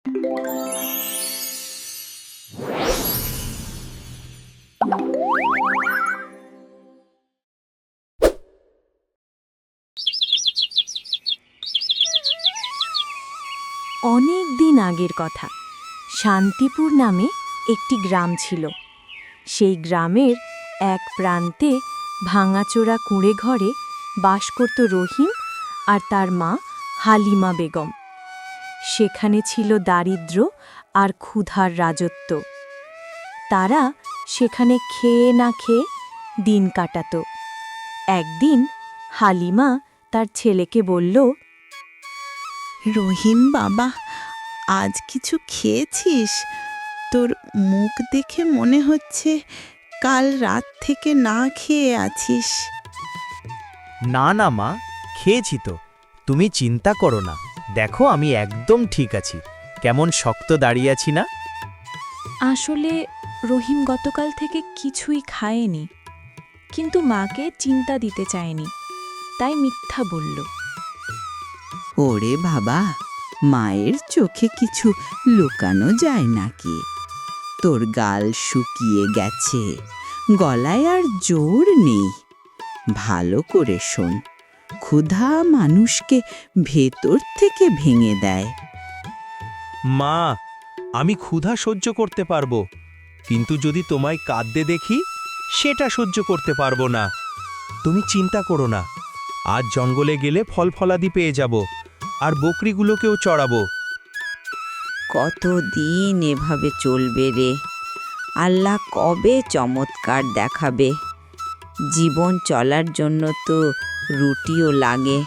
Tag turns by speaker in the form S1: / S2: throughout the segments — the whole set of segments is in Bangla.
S1: অনেক দিন আগের কথা। শান্তিপুর নামে একটি গ্রাম ছিল। সেই গ্রামের এক প্রান্তে ভাঙাচোরা কুঁড়ে ঘরে বাস করত রহিম আর তার মা হালিমা বেগম। সেখানে ছিল দারিদ্র্য আর ক্ষুধার রাজত্ব। তারা সেখানে খেয়ে না খেয়ে দিন কাটাত। একদিন হালিমা তার ছেলেকে বলল,
S2: রহিম বাবা, আজ কিছু খেয়েছিস? তোর মুখ দেখে মনে হচ্ছে কাল রাত থেকে না খেয়ে আছিস।
S3: না না মা, খেয়েছি তো। তুমি চিন্তা করো না, দেখো আমি একদম ঠিক আছি। কেমন শক্ত দাঁড়িয়ে আছি না?
S1: আসলে রহিম গতকাল থেকে কিছুই খায়নি, কিন্তু মাকে চিন্তা দিতে চায়নি, তাই মিথ্যা বলল।
S2: ওরে বাবা, মায়ের চোখে কিছু লুকানো যায় নাকি? তোর গাল শুকিয়ে গেছে, গলায় আর জোর নেই। ভালো করে শোন, ক্ষুধা মানুষকে ভেতর থেকে ভেঙে দেয়।
S4: মা, আমি ক্ষুধা সহ্য করতে পারবো, কিন্তু যদি তোমায় কাঁদতে দেখি সেটা সহ্য করতে পারবো না। তুমি চিন্তা করো না, আজ জঙ্গলে গেলে ফল ফলাদি পেয়ে যাব, আর বকরিগুলোকেও চড়াবো।
S5: কতদিন এভাবে চলবে রে? আল্লাহ কবে চমৎকার দেখাবে? জীবন চলার জন্য তো রুটিও লাগে,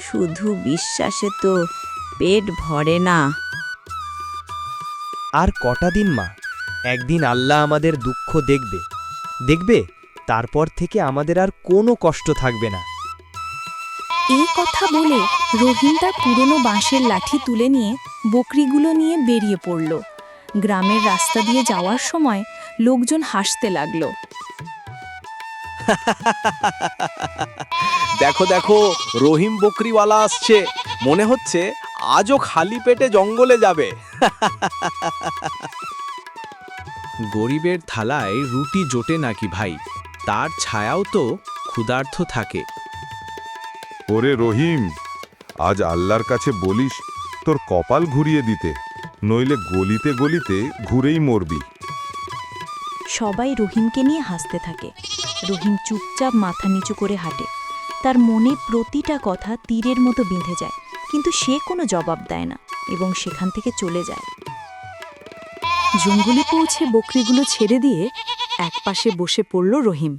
S5: শুধু বিশ্বাসে তো পেট ভরে না।
S3: আর কটা দিন মা, একদিন আল্লাহ আমাদের দুঃখ দেখবে দেখবে, তারপর থেকে আমাদের আর কোনো কষ্ট থাকবে না।
S1: এই কথা বলে রহিম তার পুরনো বাঁশের লাঠি তুলে নিয়ে বকরিগুলো নিয়ে বেরিয়ে পড়ল। গ্রামের রাস্তা দিয়ে যাওয়ার সময় লোকজন হাসতে লাগলো।
S4: দেখো দেখো, রহিম বকরিওয়ালা আসছে, মনে হচ্ছে আজও খালি পেটে জঙ্গলে যাবে। গরিবের থালায় রুটি জোটে নাকি ভাই? তার ছায়াও তো ক্ষুধার্ত থাকে।
S6: ওরে রহিম, আজ আল্লাহর কাছে বলিস তোর কপাল ঘুরিয়ে দিতে, নইলে গলিতে গলিতে ঘুরেই মরবি।
S1: সবাই রহিমকে নিয়ে হাসতে থাকে। রহিম চুপচাপ মাথা নিচু করে হাঁটে। তার মনে প্রতিটা কথা তীরের মতো বিঁধে যায়, কিন্তু সে কোনো জবাব দেয় না এবং সেখান থেকে চলে যায়। জঙ্গলে পৌঁছে বকরিগুলো ছেড়ে দিয়ে একপাশে বসে পড়ল রহিম।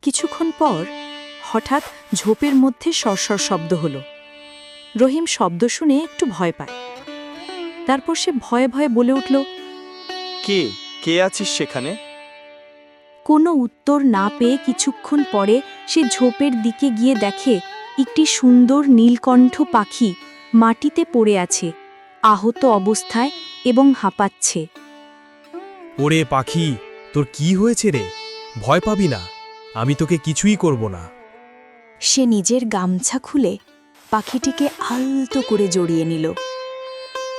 S1: কিছুক্ষণ পর হঠাৎ ঝোপের মধ্যে সরসর শব্দ হলো। রহিম শব্দ শুনে একটু ভয় পায়। তারপর সে ভয়ে ভয়ে বলে উঠল,
S4: কে আছিস সেখানে?
S1: কোনো উত্তর না পেয়ে কিছুক্ষণ পরে সে ঝোপের দিকে গিয়ে দেখে একটি সুন্দর নীলকণ্ঠ পাখি মাটিতে পড়ে আছে, আহত অবস্থায় এবং হাঁপাচ্ছে।
S4: ওরে পাখি, তোর কি হয়েছে রে? ভয় পাবি না, আমি তোকে কিছুই করব না।
S1: সে নিজের গামছা খুলে পাখিটিকে আলতো করে জড়িয়ে নিল।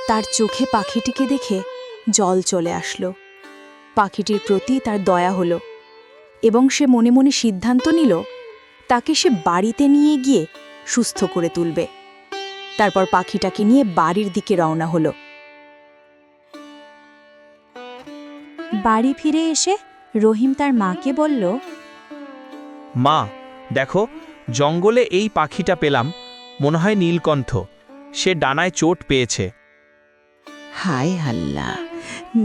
S1: তার চোখে পাখিটিকে দেখে জল চলে আসলো। পাখিটির প্রতি তার দয়া হলো এবং সে মনে মনে সিদ্ধান্ত নিল তাকে সে বাড়িতে নিয়ে গিয়ে সুস্থ করে তুলবে। তারপর পাখিটাকে নিয়ে বাড়ির দিকে রওনা হলো। বাড়ি ফিরে এসে রহিম তার মাকে বলল,
S4: মা, দেখো, জঙ্গলে এই পাখিটা পেলাম, মনে হয় নীলকণ্ঠ। সে ডানায় চোট পেয়েছে।
S2: হায় আল্লাহ,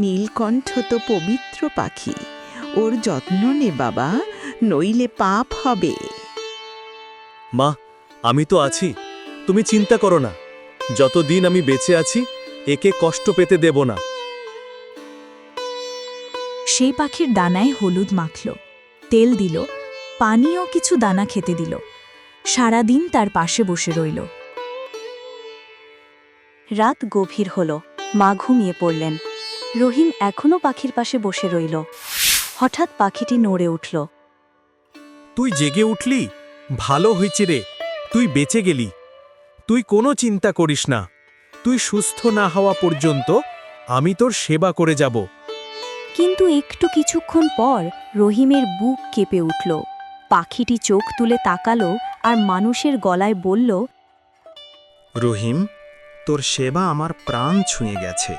S2: নীলকণ্ঠ তো পবিত্র পাখি, ওর যত্ন নে বাবা, নইলে পাপ হবে।
S7: মা, আমি তো আছি, তুমি চিন্তা করো না। যতদিন আমি বেঁচে আছি একে কষ্ট পেতে দেব না।
S1: সেই পাখির দানায় হলুদ মাখল, তেল দিল, পানি ও কিছু দানা খেতে দিল। সারাদিন তার পাশে বসে রইল। রাত গভীর হল, মা ঘুমিয়ে পড়লেন। রহিম এখনো পাখির পাশে বসে রইল। হঠাৎ পাখিটি নড়ে উঠল।
S7: তুই জেগে উঠলি, ভালো হয়েছে রে, তুই বেঁচে গেলি। তুই কোনো চিন্তা করিস না, তুই সুস্থ না হওয়া পর্যন্ত আমি তোর সেবা করে যাব।
S1: কিন্তু একটু কিছুক্ষণ পর রহিমের বুক কেঁপে উঠল। পাখিটি চোখ তুলে তাকালো আর মানুষের গলায় বলল,
S7: রহিম, তোর সেবা আমার প্রাণ ছুঁয়ে গেছে।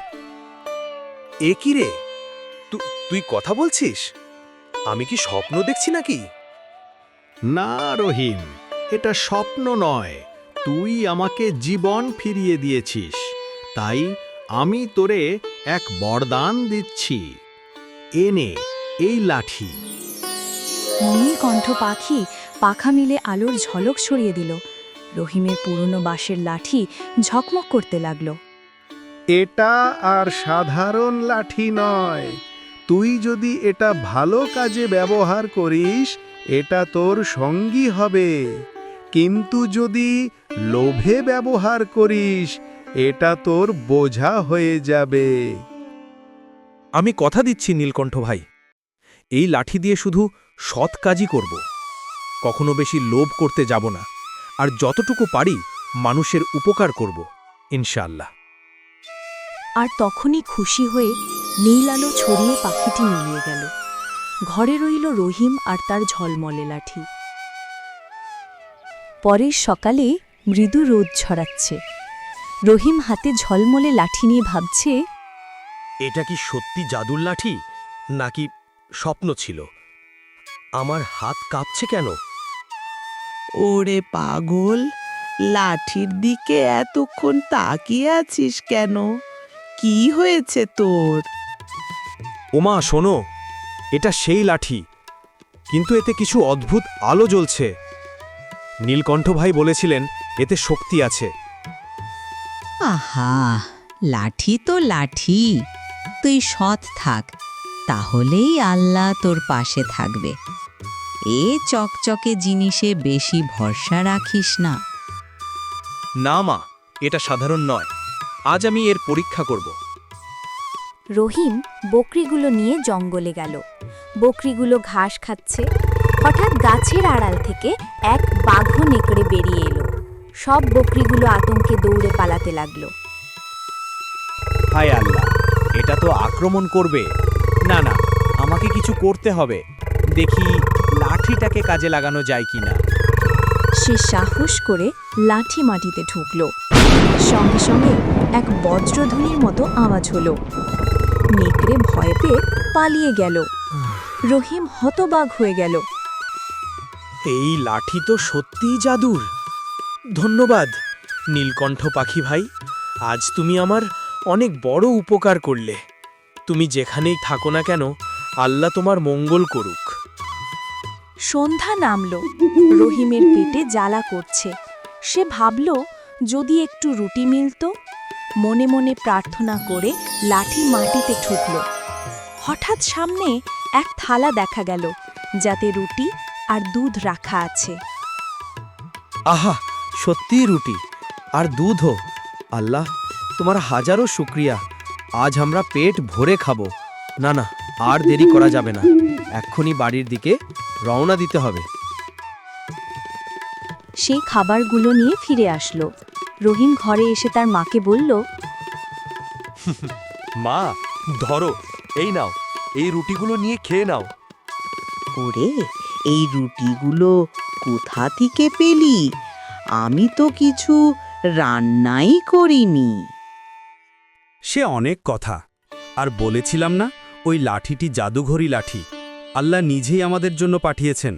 S7: এ কি রে, তুই কথা বলছিস? আমি কি স্বপ্ন দেখছি নাকি?
S8: না রহিম, এটা স্বপ্ন নয়, তুই আমাকে জীবন ফিরিয়ে দিয়েছিস, তাই আমি তোরে এক বরদান দিচ্ছি। এনে এই লাঠি।
S1: নীলকণ্ঠ পাখি পাখা মিলে আলোর ঝলক ছড়িয়ে দিল। রহিমের পুরনো বাঁশের লাঠি ঝকমক করতে লাগল।
S8: এটা আর সাধারণ লাঠি নয়, তুই যদি এটা ভালো কাজে ব্যবহার করিস এটা তোর সঙ্গী হবে, কিন্তু যদি লোভে ব্যবহার করিস এটা তোর বোঝা হয়ে যাবে।
S7: আমি কথা দিচ্ছি নীলকণ্ঠ ভাই, এই লাঠি দিয়ে শুধু সৎ কাজই করব, কখনো বেশি লোভ করতে যাব না, আর যতটুকু পারি মানুষের উপকার করব ইনশাআল্লাহ।
S1: আর তখনই খুশি হয়ে নীল আলো ছড়িয়ে পাখিটি মিলিয়ে গেল। ঘরে রইল রহিম আর তার ঝলমলে লাঠি। পরের সকালে মৃদু রোদ ছড়াচ্ছে। রহিম হাতে ঝলমলে লাঠি নিয়ে ভাবছে,
S7: এটা কি সত্যি জাদুর লাঠি নাকি স্বপ্ন ছিল? আমার হাত কাঁপছে কেন?
S2: ওরে পাগল, লাঠির দিকে এতক্ষণ তাকিয়ে আছিস কেন? কি হয়েছে তোর?
S7: ওমা শোনো, এটা সেই লাঠি, কিন্তু এতে কিছু অদ্ভুত আলো জ্বলছে। নীলকণ্ঠ ভাই বলেছিলেন এতে শক্তি আছে।
S5: আহা, লাঠি তো লাঠি, তুই সৎ থাক, তাহলেই আল্লাহ তোর পাশে থাকবে। এ চকচকে জিনিসে বেশি ভরসা রাখিস না।
S7: না মা, এটা সাধারণ নয়, আজ আমি এর পরীক্ষা করব।
S1: রহিম বকরিগুলো নিয়ে জঙ্গলে গেল। বকরিগুলো ঘাস খাচ্ছে। হঠাৎ গাছের আড়াল থেকে এক বাঘ নেকড়ে বেরিয়ে এলো। সব বকরিগুলো আতঙ্কে দৌড়ে পালাতে লাগলো।
S3: হায় আল্লাহ, এটা তো আক্রমণ করবে। না না, আমাকে কিছু করতে হবে, দেখি লাঠিটাকে কাজে লাগানো যায় কিনা।
S1: সে সাহস করে লাঠি মাটিতে ঢুকল। সঙ্গে সঙ্গে এক বজ্রধ্বনির মতো আওয়াজ হলো। নেকড়ে ভয় পেয়ে পালিয়ে গেল। রহিম হতবাক হয়ে গেল।
S7: এই লাঠি তো সত্যিই জাদুর। ধন্যবাদ নীলকণ্ঠ পাখি ভাই, আজ তুমি আমার অনেক বড় উপকার করলে। তুমি যেখানেই থাকো না কেন, আল্লাহ তোমার মঙ্গল করুক।
S1: সন্ধ্যা নামল। রহিমের পেটে জ্বালা করছে। সে ভাবল যদি একটু রুটি মিলত। মনে মনে প্রার্থনা করে লাঠি মাটিতে ঠুকল। হঠাৎ সামনে এক থালা দেখা গেল, যাতে রুটি আর দুধ রাখা আছে।
S3: আহা, সত্যিই রুটি আর দুধও। আল্লাহ, তোমার হাজারো শুকরিয়া, আজ আমরা পেট ভরে খাবো। না না, আর দেরি করা যাবে না, এক্ষুনি বাড়ির দিকে রওনা দিতে হবে।
S1: সেই খাবারগুলো নিয়ে ফিরে আসলো। রহিম ঘরে এসে তার মাকে বলল,
S4: মা, ধরো, এই নাও, এই রুটিগুলো নিয়ে খেয়ে নাও।
S2: ওরে, এই রুটিগুলো কোথা থেকে পেলি? আমি তো কিছু রান্নাই করিনি।
S7: সে অনেক কথা, আর বলেছিলাম না ওই লাঠিটি জাদুঘরি লাঠি আল্লাহ নিজেই আমাদের জন্য পাঠিয়েছেন।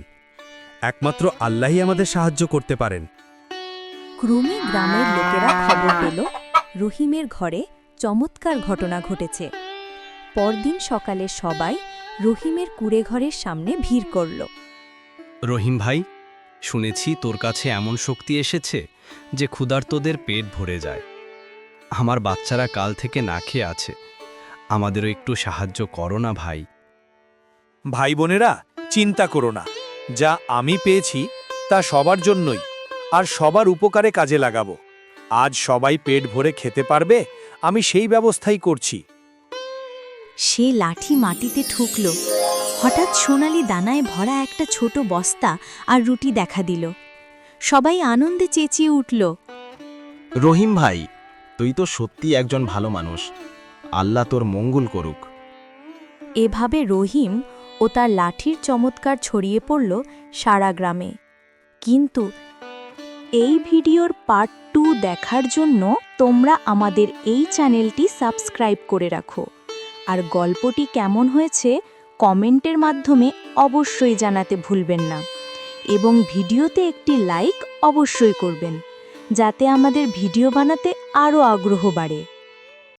S7: একমাত্র আল্লাহই আমাদের সাহায্য করতে পারেন।
S1: ক্রমে গ্রামের লোকেরা খবর পেল রহিমের ঘরে চমৎকার ঘটনা ঘটেছে। পরদিন সকালে সবাই রহিমের কুঁড়েঘরের সামনে ভিড় করল।
S9: রহিম ভাই, শুনেছি তোর কাছে এমন শক্তি এসেছে যে ক্ষুধার্তদের পেট ভরে যায়। আমার বাচ্চারা কাল থেকে না খেয়ে আছে, আমাদেরও একটু সাহায্য করো না ভাই।
S7: ভাই বোনেরা, চিন্তা করো না, যা আমি পেয়েছি তা সবার জন্যই, আর সবার উপকারে কাজে লাগাবো। আজ সবাই পেট ভরে খেতে পারবে, আমি সেই ব্যবস্থাই করছি।
S1: সে লাঠি মাটিতে ঠুকল। হঠাৎ সোনালি দানায় ভরা একটা ছোট বস্তা আর রুটি দেখা দিল। সবাই আনন্দে চেঁচিয়ে উঠল।
S9: রহিম ভাই,
S10: তুই তো সত্যি একজন ভালো মানুষ। আল্লাহ তোর মঙ্গল করুক।
S1: এভাবে রহিম ও তার লাঠির চমৎকার ছড়িয়ে পড়ল সারা গ্রামে। কিন্তু এই ভিডিওর পার্ট 2 দেখার জন্য তোমরা আমাদের এই চ্যানেলটি সাবস্ক্রাইব করে রাখো। আর গল্পটি কেমন হয়েছে কমেন্টের মাধ্যমে অবশ্যই জানাতে ভুলবেন না, এবং ভিডিওতে একটি লাইক অবশ্যই করবেন, যাতে আমাদের ভিডিও বানাতে আরও আগ্রহ বাড়ে।